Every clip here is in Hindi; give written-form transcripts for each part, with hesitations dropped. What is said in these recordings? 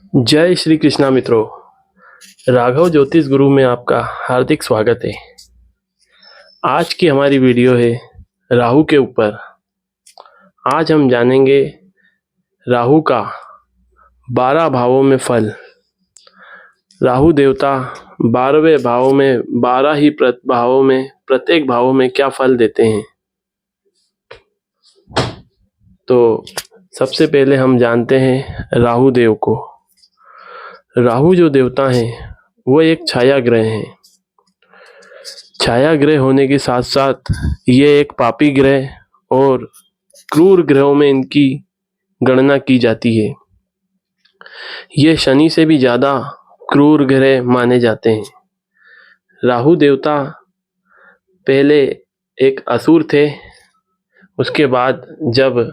जय श्री कृष्णा मित्रों। राघव ज्योतिष गुरु में आपका हार्दिक स्वागत है। आज की हमारी वीडियो है राहु के ऊपर। आज हम जानेंगे राहु का 12 भावों में फल। राहु देवता 12वें भाव में 12 ही भावों में प्रत्येक भावों में क्या फल देते हैं। तो सबसे पहले हम जानते हैं राहु देव को। राहु जो देवता हैं वो एक छाया ग्रह हैं। छाया ग्रह होने के साथ साथ ये एक पापी ग्रह और क्रूर ग्रहों में इनकी गणना की जाती है। ये शनि से भी ज़्यादा क्रूर ग्रह माने जाते हैं। राहु देवता पहले एक असुर थे। उसके बाद जब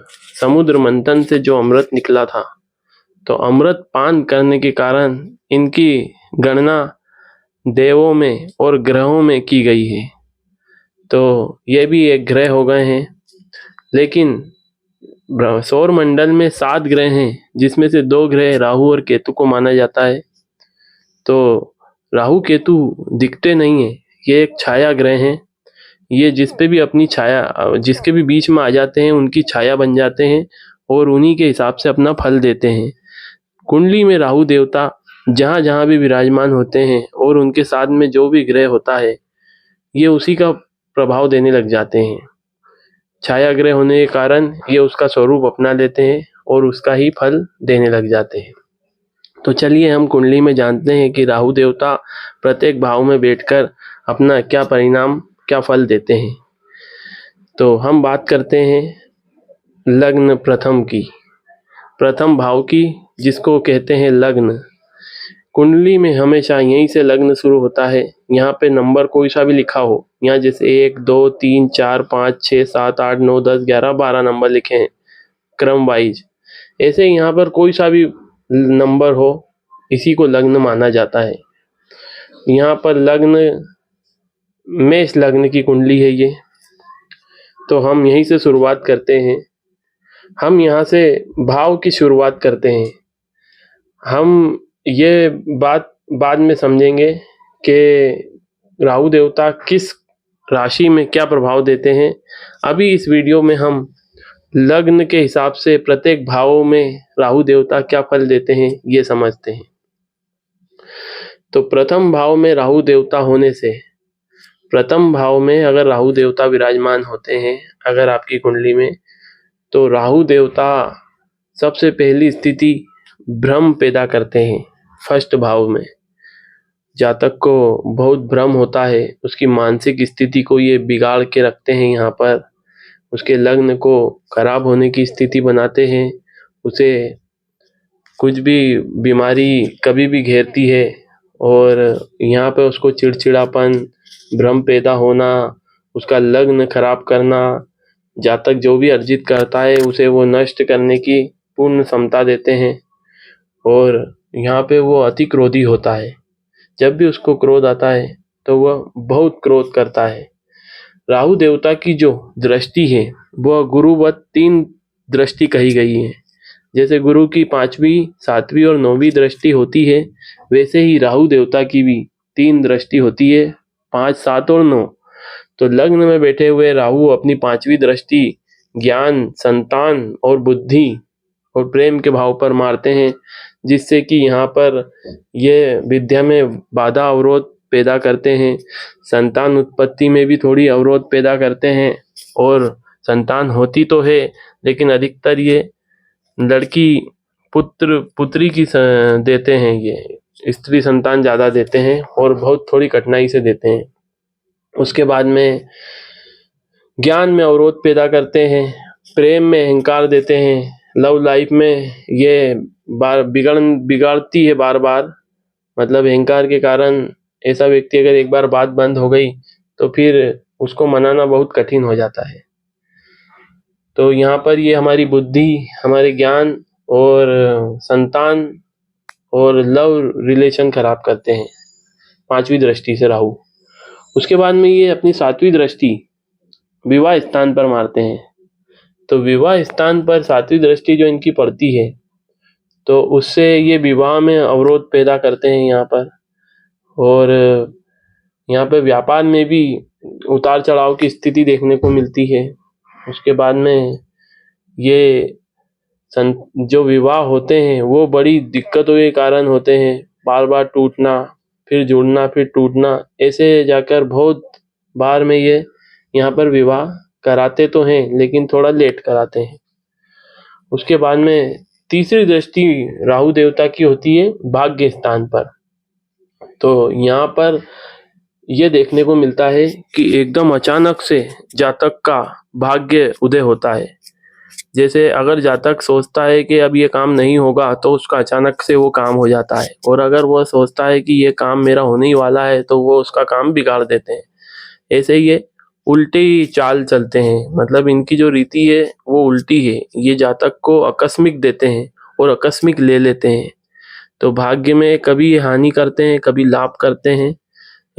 समुद्र मंथन से जो अमृत निकला था तो अमृत पान करने के कारण इनकी गणना देवों में और ग्रहों में की गई है। तो ये भी एक ग्रह हो गए हैं। लेकिन सौर मंडल में 7 ग्रह हैं जिसमें से 2 ग्रह राहु और केतु को माना जाता है। तो राहु केतु दिखते नहीं है, ये एक छाया ग्रह हैं। ये जिस पे भी अपनी छाया जिसके भी बीच में आ जाते हैं उनकी छाया बन जाते हैं और उन्हीं के हिसाब से अपना फल देते हैं। कुंडली में राहु देवता जहाँ जहाँ भी विराजमान होते हैं और उनके साथ में जो भी ग्रह होता है ये उसी का प्रभाव देने लग जाते हैं। छाया ग्रह होने के कारण ये उसका स्वरूप अपना लेते हैं और उसका ही फल देने लग जाते हैं। तो चलिए हम कुंडली में जानते हैं कि राहु देवता प्रत्येक भाव में बैठकर अपना क्या परिणाम क्या फल देते हैं। तो हम बात करते हैं लग्न प्रथम की, प्रथम भाव की, जिसको कहते हैं लग्न। कुंडली में हमेशा यहीं से लग्न शुरू होता है। यहाँ पे नंबर कोई सा भी लिखा हो, यहाँ जैसे 1 2 3 4 5 6 7 8 9 10 11 12 नंबर लिखे हैं क्रम वाइज। ऐसे यहाँ पर कोई सा भी नंबर हो, इसी को लग्न माना जाता है। यहाँ पर लग्न मेष लग्न की कुंडली है ये। तो हम यहीं से शुरुआत करते हैं। हम यहाँ से भाव की शुरुआत करते हैं। हम ये बात बाद में समझेंगे कि राहु देवता किस राशि में क्या प्रभाव देते हैं। अभी इस वीडियो में हम लग्न के हिसाब से प्रत्येक भावों में राहु देवता क्या फल देते हैं ये समझते हैं। तो प्रथम भाव में राहु देवता होने से, प्रथम भाव में अगर राहु देवता विराजमान होते हैं अगर आपकी कुंडली में, तो राहु देवता सबसे पहली स्थिति भ्रम पैदा करते हैं। फर्स्ट भाव में जातक को बहुत भ्रम होता है, उसकी मानसिक स्थिति को ये बिगाड़ के रखते हैं। यहाँ पर उसके लग्न को खराब होने की स्थिति बनाते हैं। उसे कुछ भी बीमारी कभी भी घेरती है और यहाँ पे उसको चिड़चिड़ापन, भ्रम पैदा होना, उसका लग्न खराब करना, जातक जो भी अर्जित करता है उसे वो नष्ट करने की पूर्ण क्षमता देते हैं। और यहाँ पे वो अति क्रोधी होता है। जब भी उसको क्रोध आता है तो वह बहुत क्रोध करता है। राहु देवता की जो दृष्टि है वह गुरुवत 3 दृष्टि कही गई है। जैसे गुरु की 5वीं 7वीं और 9वीं दृष्टि होती है, वैसे ही राहु देवता की भी 3 दृष्टि होती है, 5 7 और 9। तो लग्न में बैठे हुए राहु अपनी 5वीं दृष्टि ज्ञान, संतान और बुद्धि और प्रेम के भाव पर मारते हैं, जिससे कि यहाँ पर ये विद्या में बाधा अवरोध पैदा करते हैं। संतान उत्पत्ति में भी थोड़ी अवरोध पैदा करते हैं और संतान होती तो है लेकिन अधिकतर ये लड़की पुत्र पुत्री की देते हैं। ये स्त्री संतान ज़्यादा देते हैं और बहुत थोड़ी कठिनाई से देते हैं। उसके बाद में ज्ञान में अवरोध पैदा करते हैं, प्रेम में अहंकार देते हैं। लव लाइफ में ये बिगाड़ती है बार बार। मतलब अहंकार के कारण ऐसा व्यक्ति अगर एक बार बात बंद हो गई तो फिर उसको मनाना बहुत कठिन हो जाता है। तो यहाँ पर ये हमारी बुद्धि, हमारे ज्ञान और संतान और लव रिलेशन खराब करते हैं 5वीं दृष्टि से राहु। उसके बाद में ये अपनी 7वीं दृष्टि विवाह स्थान पर मारते हैं। तो विवाह स्थान पर 7वीं दृष्टि जो इनकी पड़ती है तो उससे ये विवाह में अवरोध पैदा करते हैं यहाँ पर। और यहाँ पे व्यापार में भी उतार चढ़ाव की स्थिति देखने को मिलती है। उसके बाद में ये जो विवाह होते हैं वो बड़ी दिक्कतों के कारण होते हैं, बार बार टूटना, फिर जुड़ना, फिर टूटना, ऐसे जाकर बहुत बार में ये यहाँ पर विवाह कराते तो हैं लेकिन थोड़ा लेट कराते हैं। उसके बाद में तीसरी दृष्टि राहु देवता की होती है भाग्य स्थान पर। तो यहाँ पर ये देखने को मिलता है कि एकदम अचानक से जातक का भाग्य उदय होता है। जैसे अगर जातक सोचता है कि अब ये काम नहीं होगा तो उसका अचानक से वो काम हो जाता है, और अगर वो सोचता है कि ये काम मेरा होने ही वाला है तो वो उसका काम बिगाड़ देते हैं। ऐसे ये उल्टी चाल चलते हैं, मतलब इनकी जो रीति है वो उल्टी है। ये जातक को आकस्मिक देते हैं और आकस्मिक ले लेते हैं। तो भाग्य में कभी हानि करते हैं, कभी लाभ करते हैं।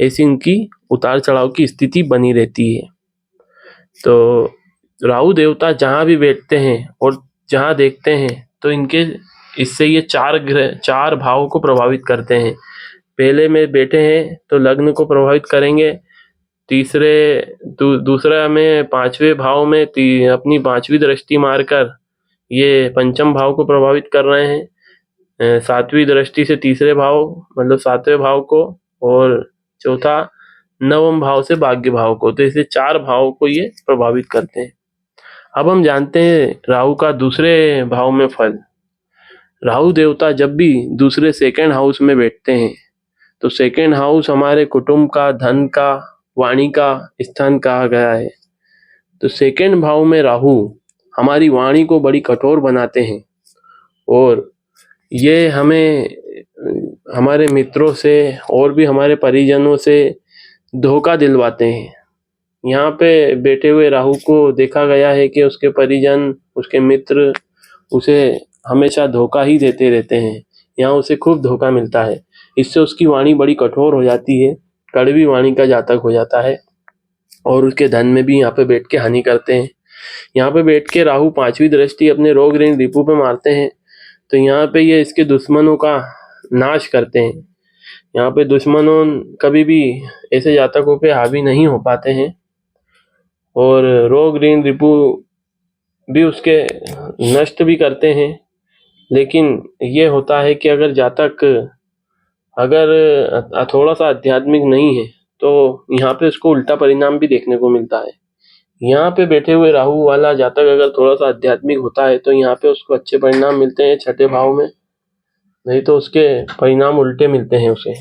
ऐसी इनकी उतार चढ़ाव की स्थिति बनी रहती है। तो राहु देवता जहाँ भी बैठते हैं और जहाँ देखते हैं तो इनके इससे ये चार भाव को प्रभावित करते हैं। पहले में बैठे हैं तो लग्न को प्रभावित करेंगे। दूसरा में पांचवें भाव में अपनी पांचवी दृष्टि मारकर ये पंचम भाव को प्रभावित कर रहे हैं। सातवीं दृष्टि से तीसरे भाव मतलब सातवें भाव को, और चौथा नवम भाव से भाग्य भाव को। तो इसे चार भाव को ये प्रभावित करते हैं। अब हम जानते हैं राहु का दूसरे भाव में फल। राहु देवता जब भी दूसरे सेकंड हाउस में बैठते हैं तो सेकंड हाउस हमारे कुटुंब का, धन का, वाणी का स्थान कहा गया है। तो सेकंड भाव में राहु हमारी वाणी को बड़ी कठोर बनाते हैं, और ये हमें हमारे मित्रों से और भी हमारे परिजनों से धोखा दिलवाते हैं। यहाँ पे बैठे हुए राहु को देखा गया है कि उसके परिजन, उसके मित्र उसे हमेशा धोखा ही देते रहते हैं। यहाँ उसे खूब धोखा मिलता है। इससे उसकी वाणी बड़ी कठोर हो जाती है, कड़वी वाणी का जातक हो जाता है, और उसके धन में भी यहाँ पे बैठ के हानि करते हैं। यहाँ पे बैठ के राहु पांचवी दृष्टि अपने रोग ऋण रिपु पे मारते हैं। तो यहाँ पे ये इसके दुश्मनों का नाश करते हैं। यहाँ पे दुश्मनों कभी भी ऐसे जातकों पे हावी नहीं हो पाते हैं, और रोग ऋण रिपु भी उसके नष्ट भी करते हैं। लेकिन ये होता है कि अगर जातक थोड़ा सा आध्यात्मिक नहीं है तो यहाँ पे उसको उल्टा परिणाम भी देखने को मिलता है। यहाँ पे बैठे हुए राहु वाला जातक अगर थोड़ा सा आध्यात्मिक होता है तो यहाँ पे उसको अच्छे परिणाम मिलते हैं छठे भाव में, नहीं तो उसके परिणाम उल्टे मिलते हैं उसे।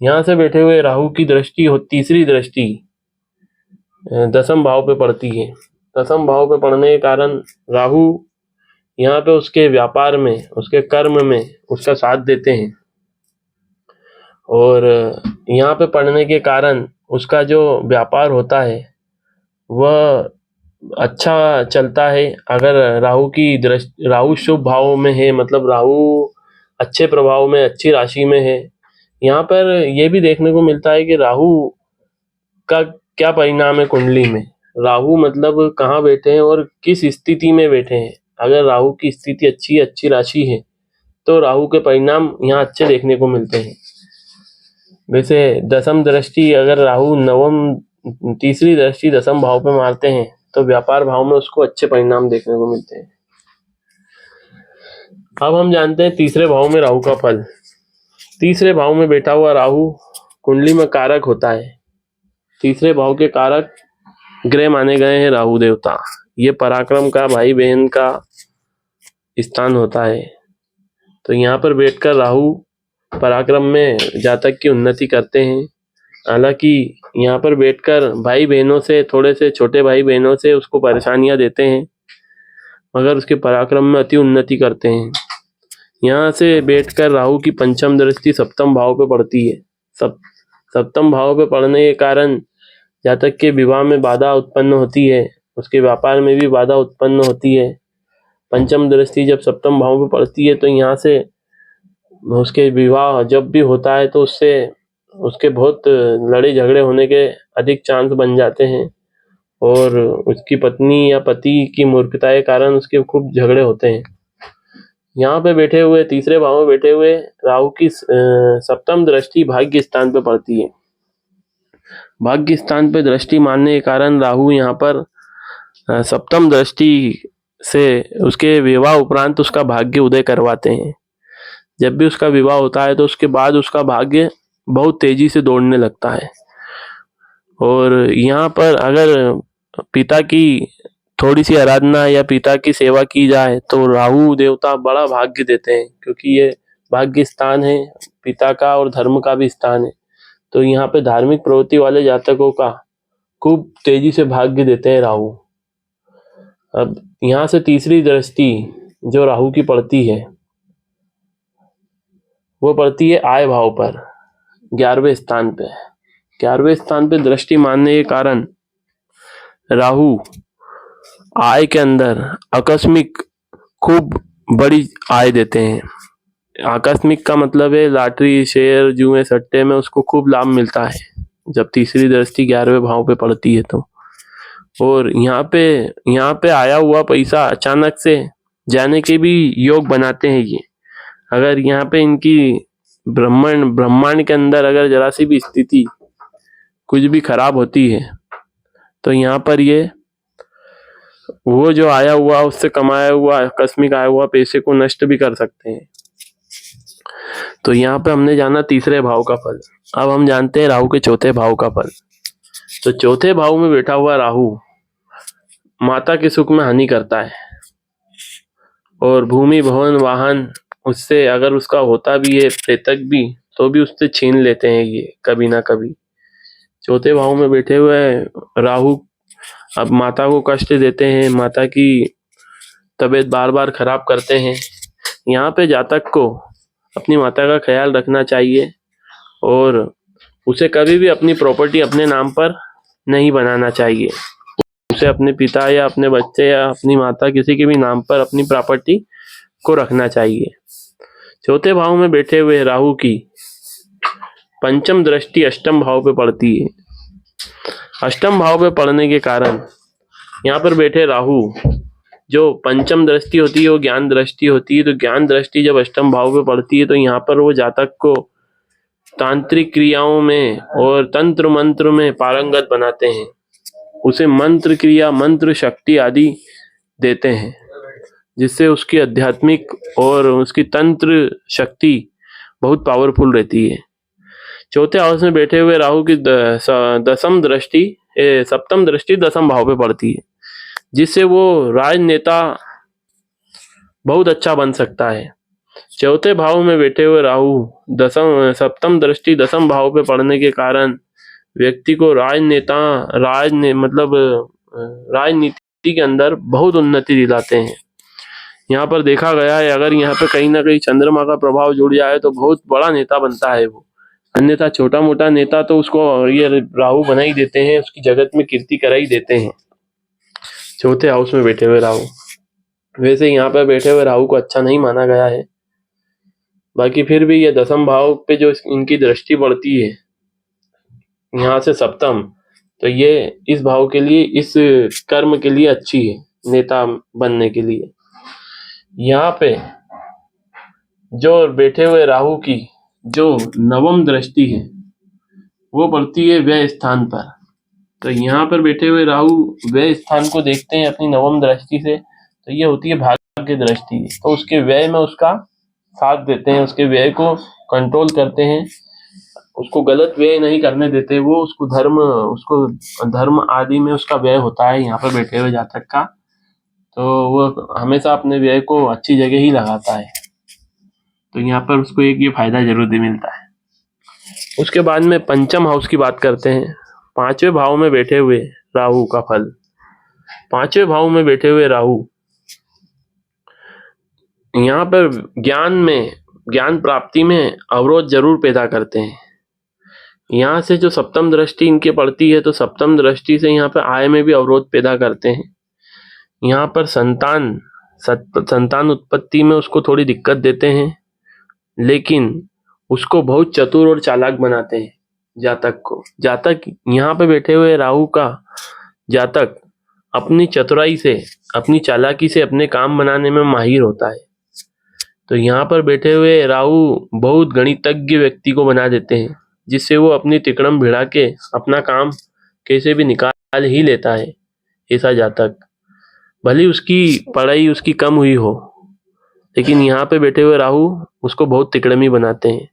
यहाँ से बैठे हुए राहु की दृष्टि तीसरी दृष्टि दसम भाव पे पड़ती है। दसम भाव पे पड़ने के कारण राहु यहाँ पे उसके व्यापार में, उसके कर्म में उसका साथ देते हैं, और यहाँ पे पड़ने के कारण उसका जो व्यापार होता है वह अच्छा चलता है। अगर राहु शुभ भाव में है, मतलब राहु अच्छे प्रभाव में, अच्छी राशि में है। यहाँ पर यह भी देखने को मिलता है कि राहु का क्या परिणाम है कुंडली में। राहु मतलब कहाँ बैठे हैं और किस स्थिति में बैठे हैं। अगर राहु की स्थिति अच्छी राशि है तो राहु के परिणाम यहाँ अच्छे देखने को मिलते हैं। वैसे दसम दृष्टि अगर राहु तीसरी दृष्टि दसम भाव पे मारते हैं तो व्यापार भाव में उसको अच्छे परिणाम देखने को मिलते हैं। अब हम जानते हैं तीसरे भाव में राहु का फल। तीसरे भाव में बैठा हुआ राहु कुंडली में कारक होता है। तीसरे भाव के कारक ग्रह माने गए हैं राहु देवता। ये पराक्रम का, भाई बहन का स्थान होता है। तो यहाँ पर बैठकर राहु पराक्रम में जातक की उन्नति करते हैं। हालांकि यहाँ पर बैठकर भाई बहनों से, थोड़े से छोटे भाई बहनों से उसको परेशानियां देते हैं, मगर उसके पराक्रम में अति उन्नति करते हैं। यहाँ से बैठकर राहु की पंचम दृष्टि सप्तम भाव पे पड़ती है। सप्तम भाव पे पड़ने के कारण जातक के विवाह में बाधा उत्पन्न होती है, उसके व्यापार में भी बाधा उत्पन्न होती है। पंचम दृष्टि जब सप्तम भाव पे पड़ती है तो यहाँ से उसके विवाह जब भी होता है तो उससे उसके बहुत लड़े झगड़े होने के अधिक चांस बन जाते हैं, और उसकी पत्नी या पति की मूर्खता के कारण उसके खूब झगड़े होते हैं। यहाँ पे बैठे हुए तीसरे भाव में बैठे हुए राहु की सप्तम दृष्टि भाग्य स्थान पे पड़ती है। भाग्य स्थान पे दृष्टि मारने के कारण राहु यहाँ पर सप्तम दृष्टि से उसके विवाह उपरांत उसका भाग्य उदय करवाते हैं। जब भी उसका विवाह होता है तो उसके बाद उसका भाग्य बहुत तेजी से दौड़ने लगता है। और यहाँ पर अगर पिता की थोड़ी सी आराधना या पिता की सेवा की जाए तो राहु देवता बड़ा भाग्य देते हैं, क्योंकि ये भाग्य स्थान है पिता का और धर्म का भी स्थान है। तो यहाँ पे धार्मिक प्रवृत्ति वाले जातकों का खूब तेजी से भाग्य देते हैं राहु। अब यहाँ से तीसरी दृष्टि जो राहु की पड़ती है वो पड़ती है आय भाव पर, 11वें स्थान पे। 11वें स्थान पे दृष्टि मारने के कारण राहु आय के अंदर आकस्मिक खूब बड़ी आय देते हैं। आकस्मिक का मतलब है लॉटरी, शेयर, जुए, सट्टे में उसको खूब लाभ मिलता है जब तीसरी दृष्टि 11वें भाव पे पड़ती है तो। और यहाँ पे आया हुआ पैसा अचानक से जाने के भी योग बनाते हैं ये। अगर यहाँ पे इनकी ब्रह्मांड के अंदर अगर जरा सी भी स्थिति कुछ भी खराब होती है तो यहाँ पर ये वो जो आया हुआ उससे कमाया हुआ आकस्मिक आया हुआ पैसे को नष्ट भी कर सकते हैं। तो यहाँ पे हमने जाना तीसरे भाव का फल। अब हम जानते हैं राहु के चौथे भाव का फल। तो चौथे भाव में बैठा हुआ राहु माता के सुख में हानि करता है और भूमि, भवन, वाहन उससे अगर उसका होता भी है प्रेतक भी तो भी उससे छीन लेते हैं ये कभी ना कभी। चौथे भाव में बैठे हुए राहु अब माता को कष्ट देते हैं, माता की तबीयत बार बार खराब करते हैं। यहाँ पे जातक को अपनी माता का ख्याल रखना चाहिए और उसे कभी भी अपनी प्रॉपर्टी अपने नाम पर नहीं बनाना चाहिए। उसे अपने पिता या अपने बच्चे या अपनी माता किसी के भी नाम पर अपनी प्रॉपर्टी को रखना चाहिए। चौथे भाव में बैठे हुए राहु की पंचम दृष्टि अष्टम भाव पे पड़ती है। अष्टम भाव पे पड़ने के कारण यहाँ पर बैठे राहु जो पंचम दृष्टि होती है वो ज्ञान दृष्टि होती है। तो ज्ञान दृष्टि जब अष्टम भाव पे पड़ती है तो यहाँ पर वो जातक को तांत्रिक क्रियाओं में और तंत्र मंत्र में पारंगत बनाते हैं। उसे मंत्र क्रिया, मंत्र शक्ति आदि देते हैं जिससे उसकी आध्यात्मिक और उसकी तंत्र शक्ति बहुत पावरफुल रहती है। चौथे हाउस में बैठे हुए राहु की सप्तम दृष्टि दसम भाव पे पड़ती है जिससे वो राजनेता बहुत अच्छा बन सकता है। चौथे भाव में बैठे हुए राहु सप्तम दृष्टि दसम भाव पे पड़ने के कारण व्यक्ति को राजनीति के अंदर बहुत उन्नति दिलाते हैं। यहाँ पर देखा गया है अगर यहाँ पे कहीं ना कहीं चंद्रमा का प्रभाव जुड़ जाए तो बहुत बड़ा नेता बनता है वो, अन्यथा छोटा मोटा नेता तो उसको ये राहु बना ही देते हैं, उसकी जगत में कीर्ति करा ही देते हैं चौथे हाउस में बैठे हुए राहु। वैसे यहाँ पे बैठे हुए राहु को अच्छा नहीं माना गया है, बाकी फिर भी ये दसम भाव पे जो इनकी दृष्टि पड़ती है यहाँ से सप्तम, तो ये इस भाव के लिए, इस कर्म के लिए अच्छी है नेता बनने के लिए। यहाँ पे जो बैठे हुए राहु की जो नवम दृष्टि है वो पड़ती है व्यय स्थान पर। तो यहाँ पर बैठे हुए राहु व्यय स्थान को देखते हैं अपनी नवम दृष्टि से, तो ये होती है भाग्य दृष्टि। तो उसके व्यय में उसका साथ देते हैं, उसके व्यय को कंट्रोल करते हैं, उसको गलत व्यय नहीं करने देते वो, उसको धर्म आदि में उसका व्यय होता है यहाँ पर बैठे हुए जातक का, तो वो हमेशा अपने व्यय को अच्छी जगह ही लगाता है। तो यहाँ पर उसको एक ये फायदा जरूर मिलता है। उसके बाद में पंचम हाउस की बात करते हैं। पांचवें भाव में बैठे हुए राहु का फल। पांचवें भाव में बैठे हुए राहु यहाँ पर ज्ञान प्राप्ति में अवरोध जरूर पैदा करते हैं। यहाँ से जो सप्तम दृष्टि इनकी पड़ती है तो सप्तम दृष्टि से यहाँ पर आय में भी अवरोध पैदा करते हैं। यहाँ पर संतान उत्पत्ति में उसको थोड़ी दिक्कत देते हैं, लेकिन उसको बहुत चतुर और चालाक बनाते हैं जातक को। जातक यहाँ पे बैठे हुए राहु का जातक अपनी चतुराई से, अपनी चालाकी से अपने काम बनाने में माहिर होता है। तो यहाँ पर बैठे हुए राहु बहुत गणितज्ञ व्यक्ति को बना देते हैं, जिससे वो अपनी तिकड़म भिड़ा के अपना काम कैसे भी निकाल ही लेता है ऐसा जातक। भले उसकी पढ़ाई उसकी कम हुई हो, लेकिन यहाँ पे बैठे हुए राहु उसको बहुत तिकड़मी बनाते हैं।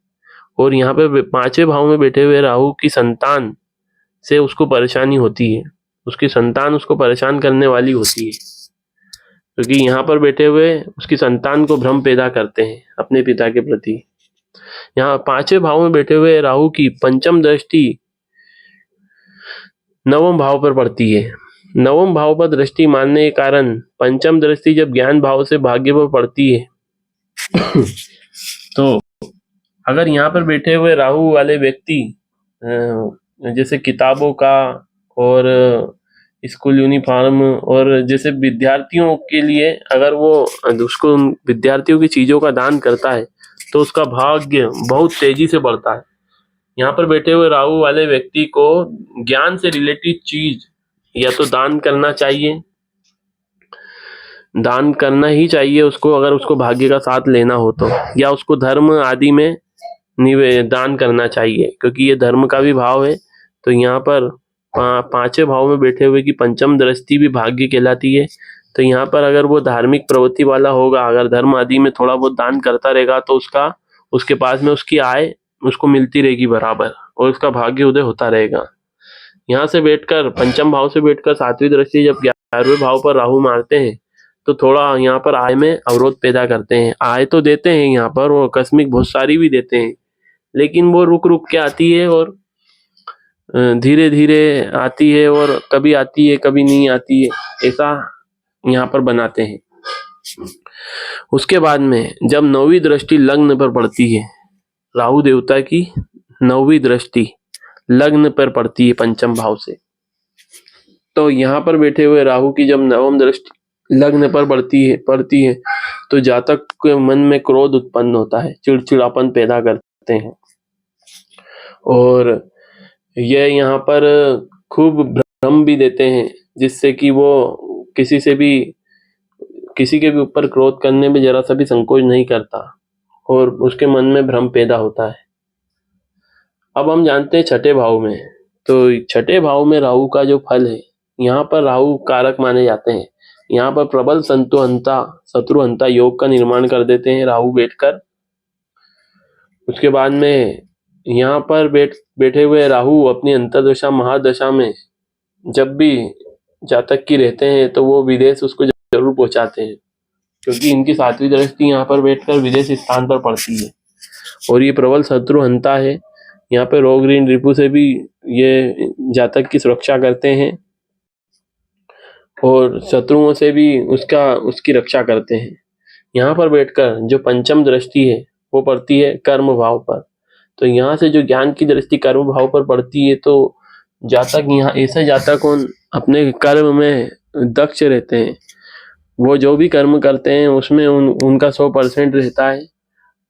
और यहाँ पे 5वें भाव में बैठे हुए राहु की संतान से उसको परेशानी होती है, उसकी संतान उसको परेशान करने वाली होती है, क्योंकि यहाँ पर बैठे हुए उसकी संतान को भ्रम पैदा करते हैं अपने पिता के प्रति। यहाँ 5वें भाव में बैठे हुए राहु की पंचम दृष्टि 9वें भाव पर पड़ती है। 9वें भाव पर दृष्टि मानने के कारण पंचम दृष्टि जब ज्ञान भाव से भाग्य पर पड़ती है तो अगर यहाँ पर बैठे हुए राहु वाले व्यक्ति जैसे किताबों का और स्कूल यूनिफॉर्म और जैसे विद्यार्थियों के लिए अगर वो उसको विद्यार्थियों की चीजों का दान करता है तो उसका भाग्य बहुत तेजी से बढ़ता है। यहाँ पर बैठे हुए राहु वाले व्यक्ति को ज्ञान से रिलेटेड चीज या तो दान करना चाहिए, दान करना ही चाहिए उसको अगर उसको भाग्य का साथ लेना हो तो, या उसको धर्म आदि में दान करना चाहिए, क्योंकि ये धर्म का भी भाव है। तो यहाँ पर 5वें भाव में बैठे हुए की पंचम दृष्टि भी भाग्य कहलाती है। तो यहाँ पर अगर वो धार्मिक प्रवृत्ति वाला होगा, अगर धर्म आदि में थोड़ा बहुत दान करता रहेगा तो उसके पास में उसकी आय उसको मिलती रहेगी बराबर, और उसका भाग्य उदय होता रहेगा। यहाँ से बैठकर पंचम भाव से बैठकर 7वीं दृष्टि जब 11वें भाव पर राहु मारते हैं तो थोड़ा यहाँ पर आय में अवरोध पैदा करते हैं। आय तो देते हैं यहाँ पर, वो आकस्मिक बहुत सारी भी देते हैं, लेकिन वो रुक रुक के आती है और धीरे धीरे आती है, और कभी आती है कभी नहीं आती है, ऐसा यहाँ पर बनाते हैं। उसके बाद में जब 9वीं दृष्टि लग्न पर पड़ती है, राहु देवता की 9वीं दृष्टि लग्न पर पड़ती है पंचम भाव से, तो यहाँ पर बैठे हुए राहु की जब 9वीं दृष्टि लग्न पर पड़ती है तो जातक के मन में क्रोध उत्पन्न होता है, चिड़चिड़ापन पैदा करते हैं, और यह यहाँ पर खूब भ्रम भी देते हैं, जिससे कि वो किसी के भी ऊपर क्रोध करने में जरा सा भी संकोच नहीं करता और उसके मन में भ्रम पैदा होता है। अब हम जानते हैं 6ठे भाव में, तो 6ठे भाव में राहु का जो फल है, यहाँ पर राहु कारक माने जाते हैं। यहाँ पर प्रबल शत्रुहंता योग का निर्माण कर देते हैं राहु बैठकर। उसके बाद में यहाँ पर बैठे हुए राहु अपनी अंतर्दशा महादशा में जब भी जातक की रहते हैं तो वो विदेश उसको जरूर पहुंचाते हैं, क्योंकि इनकी 7वीं दृष्टि यहाँ पर बैठकर विदेश स्थान पर पड़ती है। और ये प्रबल शत्रुहंता है, यहाँ पे रोग ऋण रिपु से भी ये जातक की सुरक्षा करते हैं और शत्रुओं से भी उसकी रक्षा करते हैं। यहाँ पर बैठकर जो पंचम दृष्टि है वो पड़ती है कर्म भाव पर, तो यहाँ से जो ज्ञान की दृष्टि कर्म भाव पर पड़ती है तो जातक यहाँ ऐसे जातक अपने कर्म में दक्ष रहते हैं। वो जो भी कर्म करते हैं उसमें उनका 100% रहता है,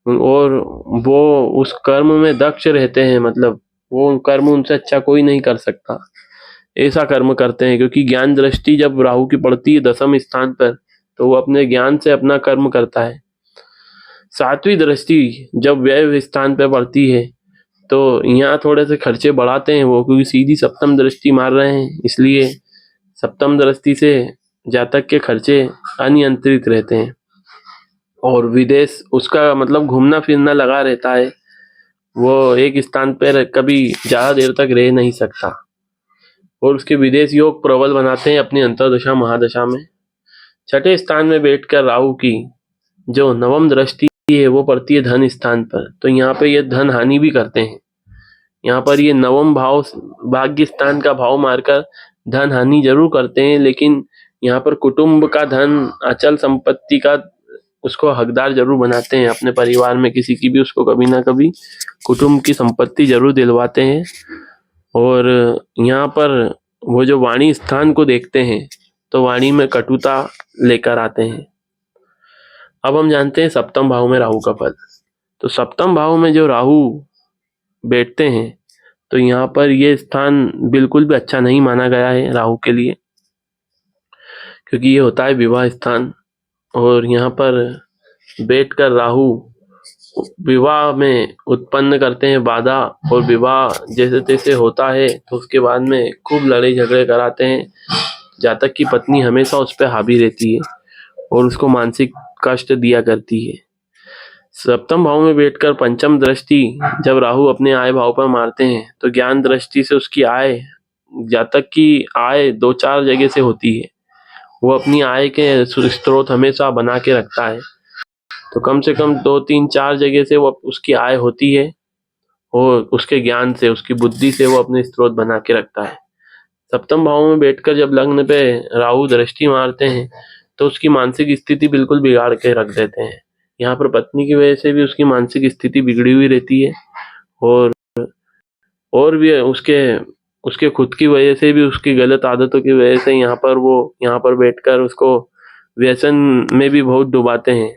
और वो उस कर्म में दक्ष रहते हैं, मतलब वो कर्म उनसे अच्छा कोई नहीं कर सकता, ऐसा कर्म करते हैं। क्योंकि ज्ञान दृष्टि जब राहु की पड़ती है 10वें स्थान पर तो वो अपने ज्ञान से अपना कर्म करता है। 7वीं दृष्टि जब व्यय स्थान पर पड़ती है तो यहाँ थोड़े से खर्चे बढ़ाते हैं वो, क्योंकि सीधी सप्तम दृष्टि मार रहे हैं, इसलिए सप्तम दृष्टि से जातक के खर्चे अनियंत्रित रहते हैं और विदेश उसका मतलब घूमना फिरना लगा रहता है, वो एक स्थान पर कभी ज्यादा देर तक रह नहीं सकता, और उसके विदेश योग प्रबल बनाते हैं अपनी अंतर्दशा महादशा में। 6ठे स्थान में बैठकर राहु की जो 9वीं दृष्टि है वो पड़ती है धन स्थान पर, तो यहाँ पे ये धन हानि भी करते हैं। यहाँ पर ये 9वें भाव भाग्य स्थान का भाव मारकर धन हानि जरूर करते हैं, लेकिन यहाँ पर कुटुंब का धन अचल संपत्ति का उसको हकदार जरूर बनाते हैं। अपने परिवार में किसी की भी उसको कभी ना कभी कुटुंब की संपत्ति जरूर दिलवाते हैं, और यहाँ पर वो जो वाणी स्थान को देखते हैं तो वाणी में कटुता लेकर आते हैं। अब हम जानते हैं 7वें भाव में राहु का फल। तो 7वें भाव में जो राहु बैठते हैं तो यहाँ पर ये स्थान बिल्कुल भी अच्छा नहीं माना गया है राहु के लिए, क्योंकि ये होता है विवाह स्थान, और यहाँ पर बैठकर राहु विवाह में उत्पन्न करते हैं बाधा, और विवाह जैसे तैसे होता है तो उसके बाद में खूब लड़ाई झगड़े कराते हैं। जातक की पत्नी हमेशा उस पर हावी रहती है और उसको मानसिक कष्ट दिया करती है। सप्तम भाव में बैठकर पंचम दृष्टि जब राहु अपने आय भाव पर मारते हैं तो ज्ञान दृष्टि से उसकी आय, जातक की आय 2-4 जगह से होती है। वो अपनी आय के स्रोत हमेशा बना के रखता है, तो कम से कम 2-3-4 जगह से वो उसकी आय होती है और उसके ज्ञान से, उसकी बुद्धि से वो अपने स्रोत बना के रखता है। सप्तम भाव में बैठकर जब लग्न पे राहु दृष्टि मारते हैं तो उसकी मानसिक स्थिति बिल्कुल बिगाड़ के रख देते हैं। यहाँ पर पत्नी की वजह से भी उसकी मानसिक स्थिति बिगड़ी हुई रहती है, और भी उसके उसके खुद की वजह से भी, उसकी गलत आदतों की वजह से यहाँ पर बैठकर उसको व्यसन में भी बहुत डुबाते हैं।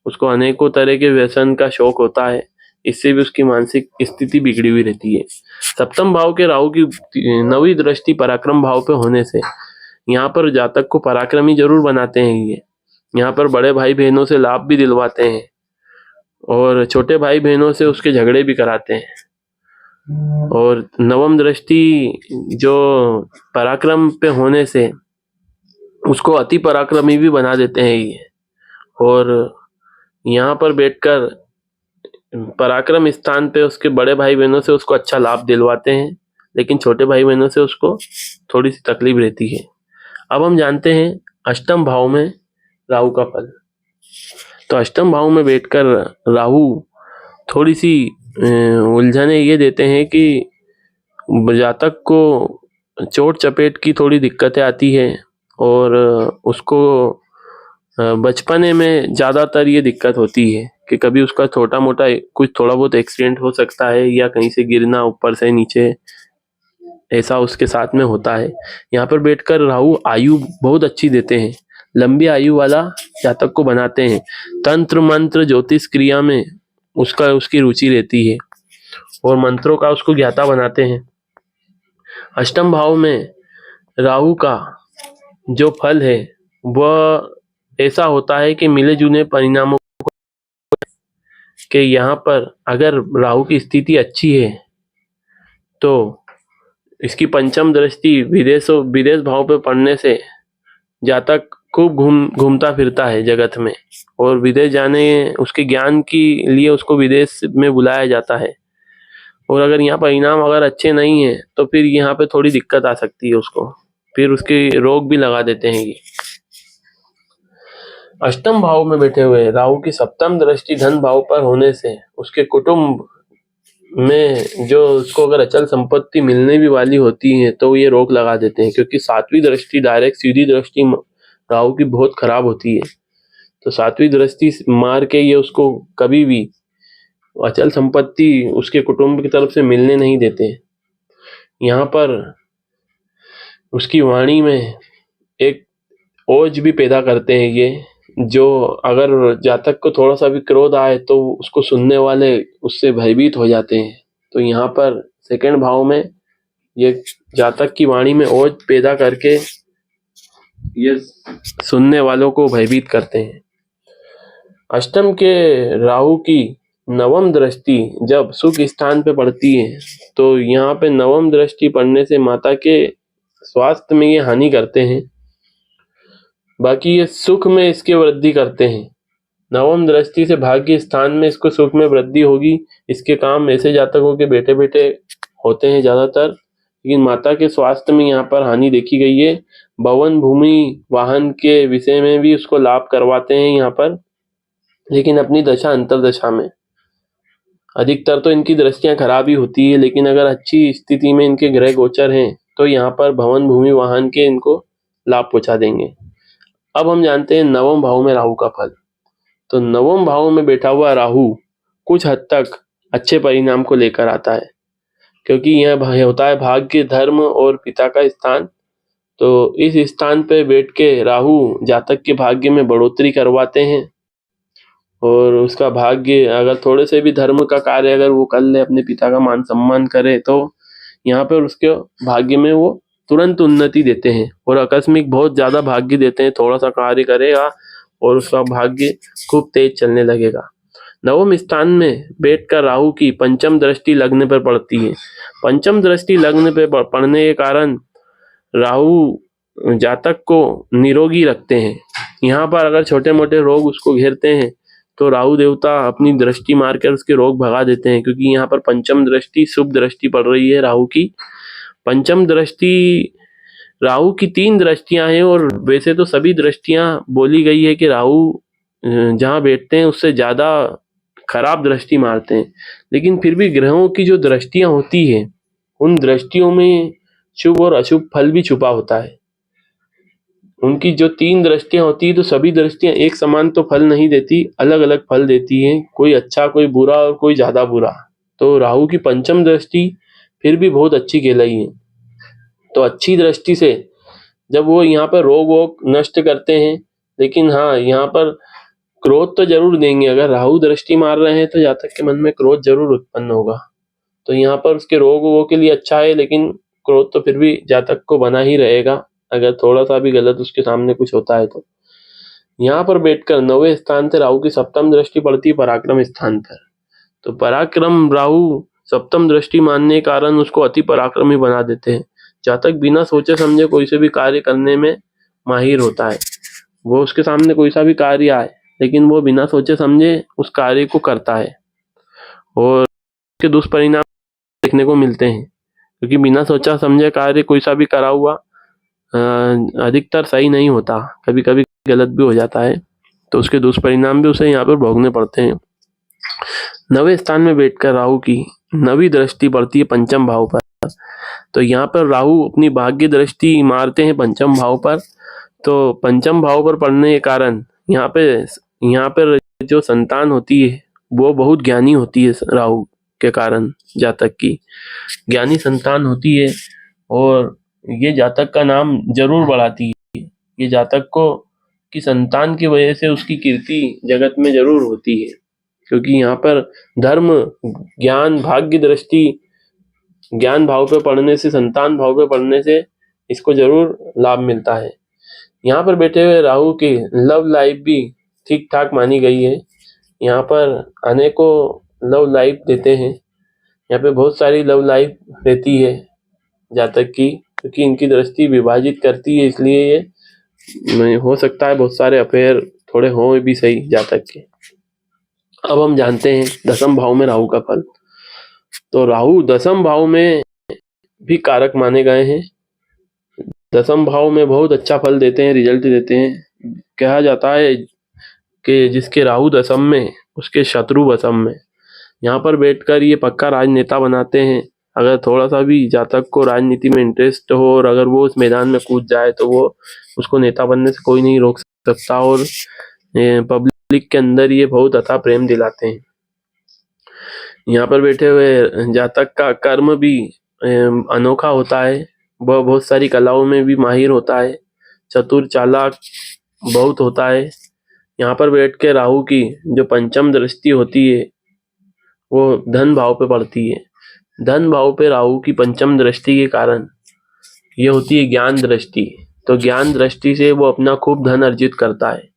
उसको अनेकों तरह के व्यसन का शौक होता है, इससे भी उसकी मानसिक स्थिति बिगड़ी हुई रहती है। सप्तम भाव के राहु की 9वीं दृष्टि पराक्रम भाव पे होने से यहाँ पर जातक को पराक्रमी जरूर बनाते हैं। ये यहाँ पर बड़े भाई बहनों से लाभ भी दिलवाते हैं और छोटे भाई बहनों से उसके झगड़े भी कराते हैं। और नवम दृष्टि जो पराक्रम पे होने से उसको अति पराक्रमी भी बना देते हैं ये, और यहाँ पर बैठकर पराक्रम स्थान पे उसके बड़े भाई बहनों से उसको अच्छा लाभ दिलवाते हैं, लेकिन छोटे भाई बहनों से उसको थोड़ी सी तकलीफ रहती है। अब हम जानते हैं अष्टम भाव में राहु का फल। तो अष्टम भाव में बैठकर राहु थोड़ी सी उलझने ये देते हैं कि जातक को चोट चपेट की थोड़ी दिक्कतें आती है, और उसको बचपने में ज़्यादातर ये दिक्कत होती है कि कभी उसका छोटा मोटा कुछ थोड़ा बहुत एक्सीडेंट हो सकता है, या कहीं से गिरना ऊपर से नीचे, ऐसा उसके साथ में होता है। यहाँ पर बैठकर राहु आयु बहुत अच्छी देते हैं, लंबी आयु वाला जातक को बनाते हैं। तंत्र मंत्र ज्योतिष क्रिया में उसकी रुचि रहती है और मंत्रों का उसको ज्ञाता बनाते हैं। अष्टम भाव में राहु का जो फल है वह ऐसा होता है कि मिले जुले परिणामों के, यहाँ पर अगर राहु की स्थिति अच्छी है तो इसकी पंचम दृष्टि विदेश भाव पे पड़ने से जातक खूब घूमता फिरता है जगत में, और विदेश जाने, उसके ज्ञान के लिए उसको विदेश में बुलाया जाता है। और अगर यहाँ परिणाम अगर अच्छे नहीं है तो फिर यहाँ पे थोड़ी दिक्कत आ सकती है उसको, फिर उसके रोग भी लगा देते हैं ये। अष्टम भाव में बैठे हुए राहु की सप्तम दृष्टि धन भाव पर होने से उसके कुटुंब में जो उसको अगर अचल संपत्ति मिलने भी वाली होती है तो ये रोक लगा देते हैं, क्योंकि 7वीं दृष्टि डायरेक्ट सीधी दृष्टि राहु की बहुत खराब होती है। तो 7वीं दृष्टि मार के ये उसको कभी भी अचल संपत्ति उसके कुटुंब की तरफ से मिलने नहीं देते। यहाँ पर उसकी वाणी में एक ओज भी पैदा करते हैं ये, जो अगर जातक को थोड़ा सा भी क्रोध आए तो उसको सुनने वाले उससे भयभीत हो जाते हैं। तो यहाँ पर सेकंड भाव में ये जातक की वाणी में ओज पैदा करके ये सुनने वालों को भयभीत करते हैं। अष्टम के राहु की नवम दृष्टि जब सुख स्थान पे पड़ती है तो यहाँ पे नवम दृष्टि पड़ने से माता के स्वास्थ्य में ये हानि करते हैं, बाकी ये सुख में इसके वृद्धि करते हैं। नवम दृष्टि से भाग्य स्थान में इसको सुख में वृद्धि होगी। इसके काम ऐसे जातकों के बेटे बेटे होते हैं ज्यादातर, लेकिन माता के स्वास्थ्य में यहाँ पर हानि देखी गई है। भवन भूमि वाहन के विषय में भी उसको लाभ करवाते हैं यहाँ पर, लेकिन अपनी दशा अंतरदशा में। अधिकतर तो इनकी दृष्टियां खराब ही होती है, लेकिन अगर अच्छी स्थिति में इनके ग्रह गोचर हैं तो यहाँ पर भवन भूमि वाहन के इनको लाभ पहुंचा देंगे। अब हम जानते हैं नवम भाव में राहु का फल। तो नवम भाव में बैठा हुआ राहु कुछ हद तक अच्छे परिणाम को लेकर आता है, क्योंकि यह होता है भाग्य, धर्म और पिता का स्थान। तो इस स्थान पे बैठ के राहु जातक के भाग्य में बढ़ोतरी करवाते हैं, और उसका भाग्य अगर थोड़े से भी धर्म का कार्य अगर वो कर ले, अपने पिता का मान सम्मान करे, तो यहाँ पर उसके भाग्य में वो तुरंत उन्नति देते हैं और आकस्मिक बहुत ज्यादा भाग्य देते हैं। थोड़ा सा कार्य करेगा और उसका भाग्य खूब तेज चलने लगेगा। नवम स्थान में बैठकर राहु की पंचम दृष्टि लग्न पर पड़ती है। पंचम दृष्टि लग्न पर पड़ने के कारण राहु जातक को निरोगी रखते हैं। यहाँ पर अगर छोटे मोटे रोग उसको घेरते हैं तो राहु देवता अपनी दृष्टि मारकर उसके रोग भगा देते हैं, क्योंकि यहाँ पर पंचम दृष्टि शुभ दृष्टि पड़ रही है राहु की। पंचम दृष्टि राहु की 3 दृष्टियां हैं, और वैसे तो सभी दृष्टियां बोली गई है कि राहु जहाँ बैठते हैं उससे ज्यादा खराब दृष्टि मारते हैं, लेकिन फिर भी ग्रहों की जो दृष्टियां होती है उन दृष्टियों में शुभ और अशुभ फल भी छुपा होता है। उनकी जो 3 दृष्टियां होती है तो सभी दृष्टियां एक समान तो फल नहीं देती, अलग अलग फल देती हैं, कोई अच्छा कोई बुरा और कोई ज्यादा बुरा। तो राहु की पंचम दृष्टि फिर भी बहुत अच्छी कहलाई है। तो अच्छी दृष्टि से जब वो यहाँ पर रोग वोग नष्ट करते हैं, लेकिन हाँ यहाँ पर क्रोध तो जरूर देंगे। अगर राहु दृष्टि मार रहे हैं तो जातक के मन में क्रोध जरूर उत्पन्न होगा। तो यहाँ पर उसके रोग वो के लिए अच्छा है, लेकिन क्रोध तो फिर भी जातक को बना ही रहेगा अगर थोड़ा सा भी गलत उसके सामने कुछ होता है तो। यहाँ पर बैठकर 9वें स्थान से राहु की सप्तम दृष्टि पड़ती है पराक्रम स्थान पर। तो पराक्रम राहु सप्तम दृष्टि मानने के कारण उसको अति पराक्रमी बना देते हैं। जातक बिना सोचे समझे कोई से भी कार्य करने में माहिर होता है। वो उसके सामने कोई सा भी कार्य आए लेकिन वो बिना सोचे समझे उस कार्य को करता है, और उसके दुष्परिणाम देखने को मिलते हैं, क्योंकि बिना सोचा समझे कार्य कोई सा भी करा हुआ अधिकतर सही नहीं होता, कभी कभी गलत भी हो जाता है। तो उसके दुष्परिणाम भी उसे यहाँ पर भोगने पड़ते हैं। 9वें स्थान में बैठकर राहु की 9वीं दृष्टि पड़ती है पंचम भाव पर। तो यहाँ पर राहु अपनी भाग्य दृष्टि मारते हैं पंचम भाव पर। तो पंचम भाव पर पड़ने के कारण यहाँ पर जो संतान होती है वो बहुत ज्ञानी होती है। राहु के कारण जातक की ज्ञानी संतान होती है, और ये जातक का नाम जरूर बढ़ाती है। ये जातक को की संतान की वजह से उसकी कीर्ति जगत में जरूर होती है, क्योंकि यहाँ पर धर्म ज्ञान भाग्य दृष्टि ज्ञान भाव पे पढ़ने से संतान भाव पे पढ़ने से इसको जरूर लाभ मिलता है। यहाँ पर बैठे हुए राहु की लव लाइफ भी ठीक ठाक मानी गई है। यहाँ पर अनेकों लव लाइफ देते हैं। यहाँ पे बहुत सारी लव लाइफ रहती है जातक की, क्योंकि इनकी दृष्टि विभाजित करती है, इसलिए ये हो सकता है बहुत सारे अफेयर थोड़े हो भी सही जातक के। अब हम जानते हैं 10वें भाव में राहु का फल। तो राहु 10वें भाव में भी कारक माने गए हैं। 10वें भाव में बहुत अच्छा फल देते हैं, रिजल्ट देते हैं। कहा जाता है कि जिसके राहु 10वें में उसके शत्रु 10वें में। यहाँ पर बैठकर ये पक्का राजनेता बनाते हैं। अगर थोड़ा सा भी जातक को राजनीति में इंटरेस्ट हो और अगर वो उस मैदान में कूद जाए तो वो उसको नेता बनने से कोई नहीं रोक सकता, और पब्लिक के अंदर ये बहुत अथा प्रेम दिलाते हैं। यहाँ पर बैठे हुए जातक का कर्म भी अनोखा होता है। वह बहुत सारी कलाओं में भी माहिर होता है, चतुर चालाक बहुत होता है। यहाँ पर बैठ के राहु की जो पंचम दृष्टि होती है वो धन भाव पे पड़ती है। धन भाव पे राहु की पंचम दृष्टि के कारण ये होती है ज्ञान दृष्टि। तो ज्ञान दृष्टि से वो अपना खूब धन अर्जित करता है।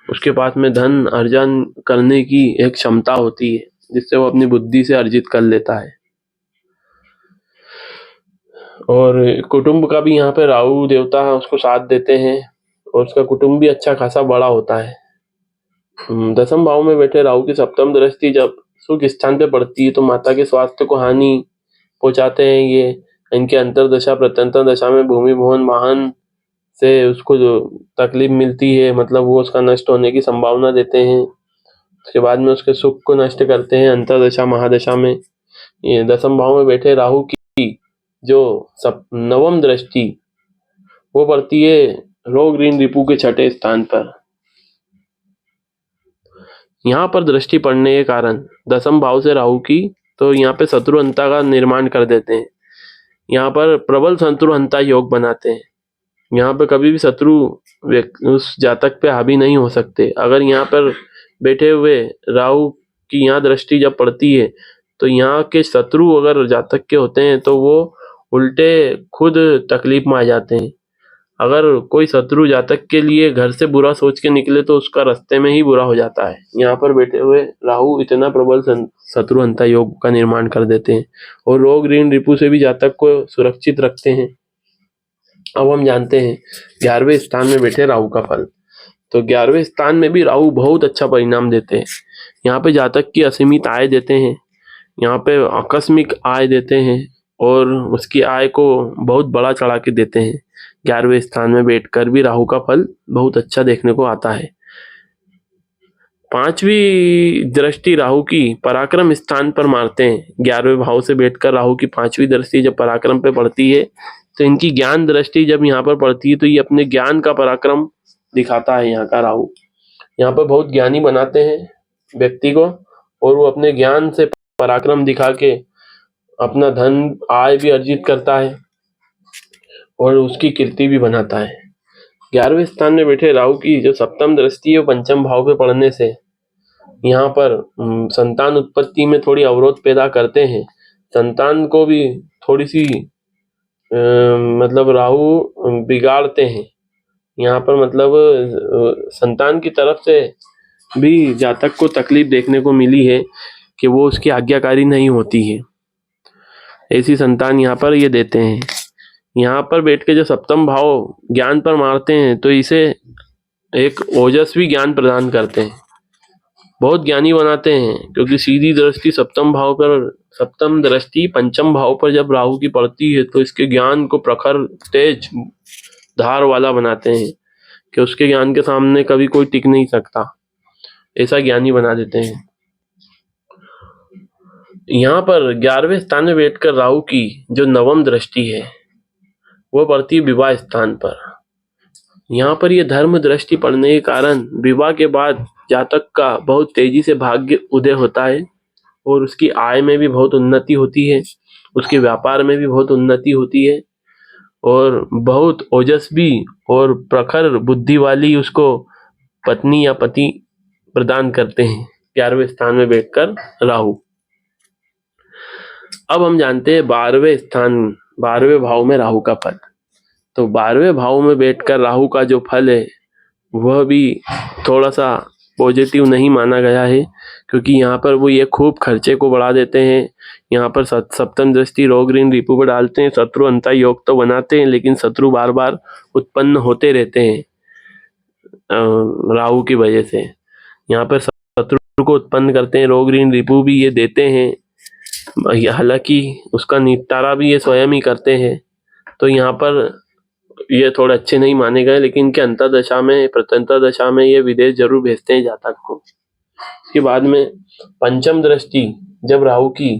उसके पास में धन अर्जन करने की एक क्षमता होती है, जिससे वो अपनी बुद्धि से अर्जित कर लेता है। और कुटुंब का भी यहाँ पे राहु देवता उसको साथ देते हैं, और उसका कुटुंब भी अच्छा खासा बड़ा होता है। 10वें भाव में बैठे राहु की सप्तम दृष्टि जब सुख स्थान पे पड़ती है तो माता के स्वास्थ्य को हानि पहुंचाते हैं। ये इनके अंतरदशा प्रत्यंतर दशा में भूमि भवन वाहन से उसको जो तकलीफ मिलती है, मतलब वो उसका नष्ट होने की संभावना देते हैं। उसके बाद में उसके सुख को नष्ट करते हैं अंतरदशा महादशा में। ये 10वें भाव में बैठे राहु की जो 9वीं दृष्टि वो पड़ती है रोग ऋण रिपु के 6ठे स्थान पर। यहाँ पर दृष्टि पड़ने के कारण 10वें भाव से राहु की, तो यहाँ पे शत्रुहंता का निर्माण कर देते हैं। यहाँ पर प्रबल शत्रुहंता योग बनाते हैं। यहाँ पे कभी भी शत्रु उस जातक पे हावी नहीं हो सकते। अगर यहाँ पर बैठे हुए राहु की यहाँ दृष्टि जब पड़ती है तो यहाँ के शत्रु अगर जातक के होते हैं तो वो उल्टे खुद तकलीफ में आ जाते हैं। अगर कोई शत्रु जातक के लिए घर से बुरा सोच के निकले तो उसका रास्ते में ही बुरा हो जाता है। यहाँ पर बैठे हुए राहु इतना प्रबल शत्रुहंता योग का निर्माण कर देते हैं और रोग ऋण रिपु से भी जातक को सुरक्षित रखते हैं। अब हम जानते हैं 11वें स्थान में बैठे राहु का फल। तो 11वें स्थान में भी राहु बहुत अच्छा परिणाम देते हैं। यहाँ पे जातक की असीमित आय देते हैं, यहाँ पे आकस्मिक आय देते हैं और उसकी आय को बहुत बड़ा चढ़ा के देते हैं। 11वें स्थान में बैठकर भी राहु का फल बहुत अच्छा देखने को आता है। 5वीं दृष्टि राहु की पराक्रम स्थान पर मारते हैं। 11वें भाव से बैठकर राहु की 5वीं दृष्टि जब पराक्रम पे पड़ती है तो इनकी ज्ञान दृष्टि जब यहाँ पर पड़ती है तो ये अपने ज्ञान का पराक्रम दिखाता है। यहाँ का राहु यहाँ पर बहुत ज्ञानी बनाते हैं व्यक्ति को और वो अपने ज्ञान से पराक्रम दिखा के अपना धन आय भी अर्जित करता है और उसकी कीर्ति भी बनाता है। 11वें स्थान में बैठे राहु की जो सप्तम दृष्टि है पंचम भाव पे पड़ने से यहाँ पर संतान उत्पत्ति में थोड़ी अवरोध पैदा करते हैं। संतान को भी थोड़ी सी मतलब राहु बिगाड़ते हैं। यहाँ पर मतलब संतान की तरफ से भी जातक को तकलीफ देखने को मिली है कि वो उसकी आज्ञाकारी नहीं होती है। ऐसी संतान यहाँ पर ये देते हैं। यहाँ पर बैठ के जो सप्तम भाव ज्ञान पर मारते हैं तो इसे एक ओजस्वी ज्ञान प्रदान करते हैं, बहुत ज्ञानी बनाते हैं क्योंकि सीधी दृष्टि सप्तम दृष्टि पंचम भाव पर जब राहु की पड़ती है तो इसके ज्ञान को प्रखर तेज धार वाला बनाते हैं कि उसके ज्ञान के सामने कभी कोई टिक नहीं सकता, ऐसा ज्ञानी बना देते हैं। यहाँ पर 11वें स्थान में बैठकर राहु की जो नवम दृष्टि है वो पड़ती है विवाह स्थान पर। यहाँ पर ये धर्म दृष्टि पड़ने के कारण विवाह के बाद जातक का बहुत तेजी से भाग्य उदय होता है और उसकी आय में भी बहुत उन्नति होती है, उसके व्यापार में भी बहुत उन्नति होती है और बहुत ओजस्वी और प्रखर बुद्धि वाली उसको पत्नी या पति प्रदान करते हैं 11वें स्थान में बैठकर राहु। अब हम जानते हैं 12वें भाव में राहु का फल। तो 12वें भाव में बैठकर राहु का जो फल है वह भी थोड़ा सा पॉजिटिव नहीं माना गया है क्योंकि यहाँ पर वो ये खूब खर्चे को बढ़ा देते हैं। यहाँ पर सप्तम दृष्टि रोग ऋण रिपु पर डालते हैं, शत्रु अंता योग तो बनाते हैं लेकिन शत्रु बार बार उत्पन्न होते रहते हैं राहु की वजह से। यहाँ पर शत्रु को उत्पन्न करते हैं, रोग ऋण रिपु भी ये देते हैं, हालांकि उसका निपटारा भी ये स्वयं ही करते हैं। तो यहाँ पर ये थोड़े अच्छे नहीं माने गए लेकिन इनके अंतर्दशा में प्रत्यंतर दशा में ये विदेश जरूर भेजते हैं जातक को। इसके बाद में पंचम दृष्टि जब राहु की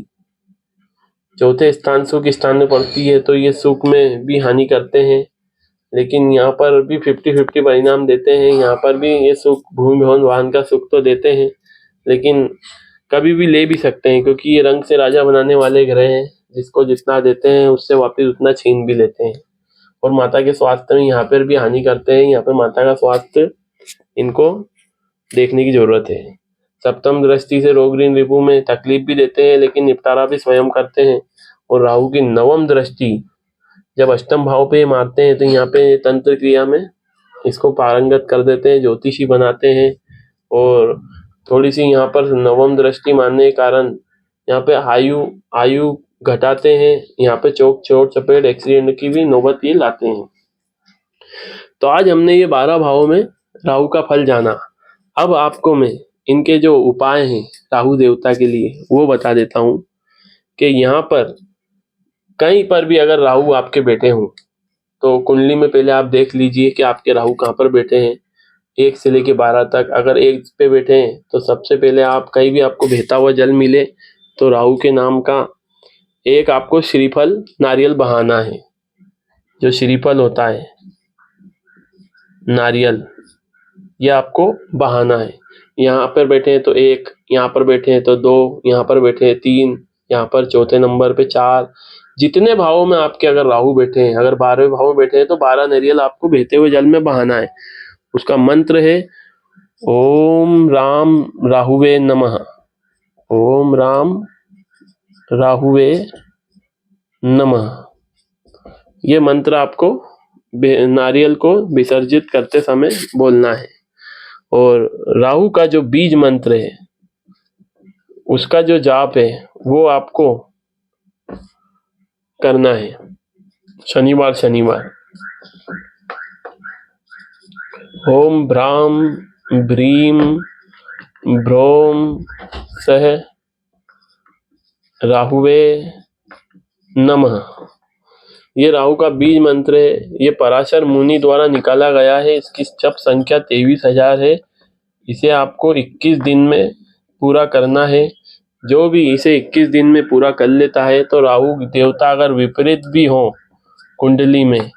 चौथे स्थान सुख स्थान में पड़ती है तो ये सुख में भी हानि करते हैं लेकिन यहाँ पर भी 50-50 परिणाम देते हैं। यहाँ पर भी ये सुख भूमि भवन वाहन का सुख तो देते हैं लेकिन कभी भी ले भी सकते हैं क्योंकि ये रंग से राजा बनाने वाले ग्रह हैं, जिसको जितना देते हैं उससे वापिस उतना छीन भी लेते हैं और माता के स्वास्थ्य में यहाँ पर भी हानि करते हैं। यहाँ पर माता का स्वास्थ्य इनको देखने की जरूरत है। सप्तम दृष्टि से रोग ऋण रिपु में तकलीफ भी देते हैं लेकिन निपटारा भी स्वयं करते हैं। और राहु की नवम दृष्टि जब अष्टम भाव पे मारते हैं तो यहाँ पे तंत्र क्रिया में इसको पारंगत कर देते हैं, ज्योतिषी बनाते हैं और थोड़ी सी यहाँ पर नवम दृष्टि मारने के कारण यहाँ पे आयु घटाते हैं, यहाँ पे चोट चपेट एक्सीडेंट की भी नौबत ये लाते हैं। तो आज हमने ये 12 भावों में राहु का फल जाना। अब आपको मैं इनके जो उपाय हैं राहु देवता के लिए वो बता देता हूँ कि यहाँ पर कहीं पर भी अगर राहु आपके बैठे हों तो कुंडली में पहले आप देख लीजिए कि आपके राहु कहाँ पर बैठे हैं 1 से लेके 12 तक। अगर 1 पे बैठे हैं तो सबसे पहले आप कहीं भी आपको बहता हुआ जल मिले तो राहु के नाम का एक आपको श्रीफल नारियल बहाना है। जो श्रीफल होता है नारियल ये आपको बहाना है। यहाँ पर बैठे हैं तो 1, यहाँ पर बैठे हैं तो 2, यहाँ पर बैठे हैं 3, यहाँ पर चौथे नंबर पे 4। जितने भावों में आपके अगर राहु बैठे हैं, अगर 12वें भाव में बैठे हैं तो 12 नारियल आपको बहते हुए जल में बहाना है। उसका मंत्र है ओम राम राहुवे नमः, ओम राम राहुवे नमः। ये मंत्र आपको नारियल को विसर्जित करते समय बोलना है। और राहु का जो बीज मंत्र है उसका जो जाप है वो आपको करना है शनिवार शनिवार। ओम भ्राम भ्रीम भ्रोम सह राहुवे नमः। ये राहु का बीज मंत्र है, ये पराशर मुनि द्वारा निकाला गया है। इसकी जप संख्या 23,000 है। इसे आपको 21 दिन में पूरा करना है। जो भी इसे 21 दिन में पूरा कर लेता है तो राहु देवता अगर विपरीत भी हो कुंडली में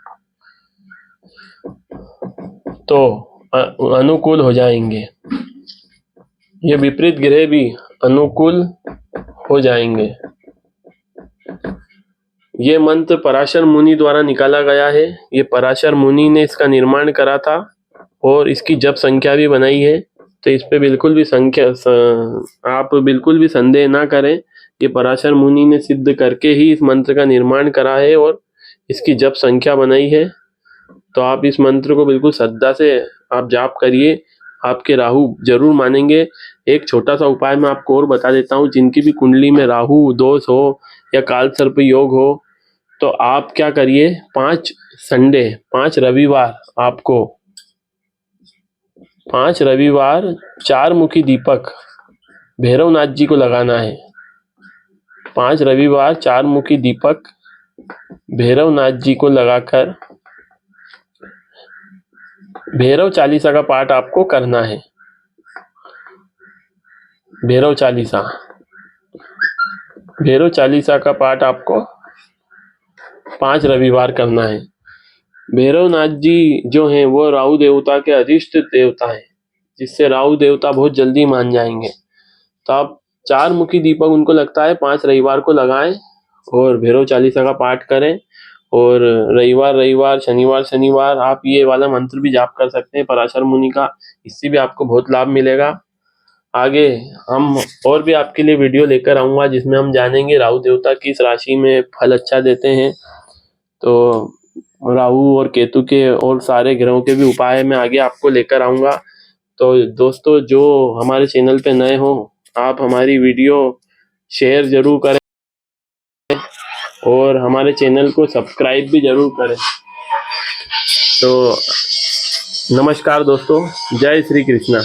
तो अनुकूल हो जाएंगे। ये विपरीत ग्रह भी अनुकूल हो जाएंगे। ये मंत्र पराशर मुनि द्वारा निकाला गया है। ये पराशर मुनि ने इसका निर्माण करा था और इसकी जप संख्या भी बनाई है। तो इस पे बिल्कुल भी आप बिल्कुल भी संदेह ना करें। ये पराशर मुनि ने सिद्ध करके ही इस मंत्र का निर्माण करा है और इसकी जप संख्या बनाई है। तो आप इस मंत्र को बिल्कुल श्रद्धा से आप जाप करिए, आपके राहु जरूर मानेंगे। एक छोटा सा उपाय मैं आपको और बता देता हूँ। जिनकी भी कुंडली में राहु दोष हो या काल सर्प योग हो तो आप क्या करिए, 5 रविवार आपको 5 रविवार 4 मुखी दीपक भैरवनाथ जी को लगाना है। 5 रविवार 4 मुखी दीपक भैरवनाथ जी को लगाकर भैरव चालीसा का पाठ आपको करना है। भैरव चालीसा का पाठ आपको 5 रविवार करना है। भैरवनाथ जी जो हैं वो राहु देवता के अधिष्ट देवता हैं, जिससे राहु देवता बहुत जल्दी मान जाएंगे। तो आप 4 मुखी दीपक उनको लगता है 5 रविवार को लगाएं और भैरव चालीसा का पाठ करें। और रविवार शनिवार आप ये वाला मंत्र भी जाप कर सकते हैं पराशर मुनि का। इससे भी आपको बहुत लाभ मिलेगा। आगे हम और भी आपके लिए वीडियो लेकर आऊंगा जिसमें हम जानेंगे राहु देवता किस राशि में फल अच्छा देते हैं। तो राहु और केतु के और सारे ग्रहों के भी उपाय मैं आगे आपको लेकर आऊंगा। तो दोस्तों जो हमारे चैनल पे नए हो आप हमारी वीडियो शेयर जरूर करें और हमारे चैनल को सब्सक्राइब भी जरूर करें। तो नमस्कार दोस्तों, जय श्री कृष्णा।